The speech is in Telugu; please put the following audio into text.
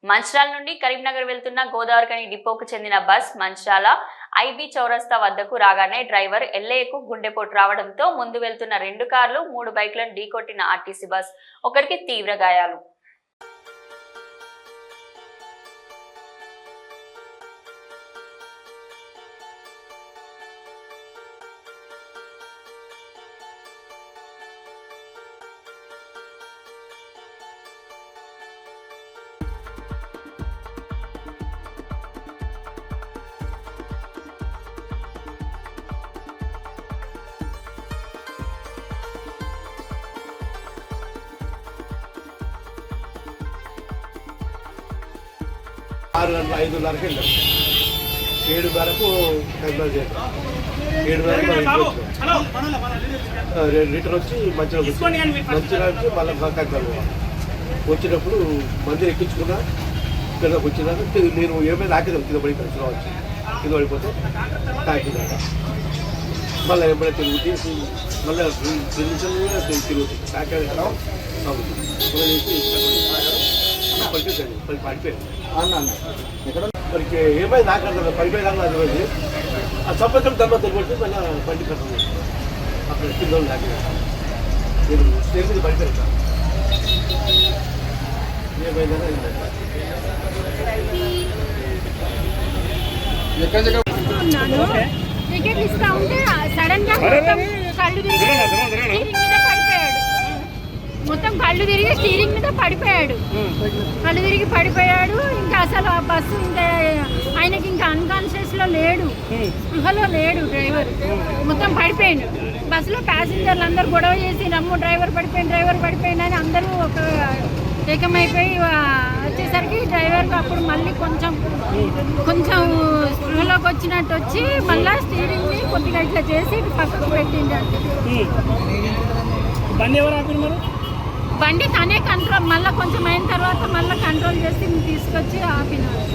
మంచిర్యాల నుండి కరీంనగర్ వెళ్తున్న గోదావరిఖని డిపోకు చెందిన బస్ మంచిర్యాల ఐబీ చౌరస్తా వద్దకు రాగానే డ్రైవర్ ఎల్ఏకు గుండెపోటు రావడంతో ముందు వెళ్తున్న 2 కార్లు 3 బైక్లను ఢీకొట్టిన ఆర్టీసీ బస్ ఒకరికి తీవ్ర గాయాలు. ఆరు గంటల 5:30కి వెళ్ళాం. 7 వరకు కైమల్ చేద్దాం. 7 వరకు రిటర్న్ వచ్చి మంచిగా నుంచి మళ్ళీ కైమల్ వచ్చినప్పుడు మందిరం ఎక్కించుకున్నా. ఇక్కడికి వచ్చినాక నేను ఏమైనా ఆకిదాం కింద పడి వచ్చి కింద పడిపోతే తాకిందాక మళ్ళీ ఏమైనా తిరుగుతీ మళ్ళీ 2 నిమిషాలు తిరుగుతుంది తాకి పడిపోయాను మనకి ఏమైంది నాకన్నా పడిపోయేదాకా అది రోజు ఆ సంవత్సరం తర్వాత కొట్టి మళ్ళీ బండి కట్టం అక్కడ కింద నాకు నేను స్టేజ్ మీద పడిపోయాను. ఏమైందని టికెట్ ఇస్తా ఉంటే సడన్ గా మొత్తం కళ్ళు తిరిగి స్టీరింగ్ మీద పడిపోయాడు. కళ్ళు తిరిగి పడిపోయాడు. ఇంకా అసలు ఆ బస్సు ఇంకా ఆయనకి ఇంకా అన్కాన్షియస్ లో లేడు, స్పృహలో లేడు డ్రైవర్. మొత్తం పడిపోయాడు. బస్సులో ప్యాసింజర్లు అందరూ గొడవ చేసి నమ్ము డ్రైవర్ పడిపోయింది అని అందరూ ఒక ఏకమైపోయి వచ్చేసరికి డ్రైవర్కి అప్పుడు మళ్ళీ కొంచెం స్పృహలోకి వచ్చినట్టు వచ్చి మళ్ళీ స్టీరింగ్ని కొద్దిగా ఇట్లా చేసి పక్కకు పెట్టిందండి. బండి తనే కంట్రోల్ మళ్ళీ కొంచెం అయిన తర్వాత మళ్ళీ కంట్రోల్ చేసి తీసుకొచ్చి ఆపినారు.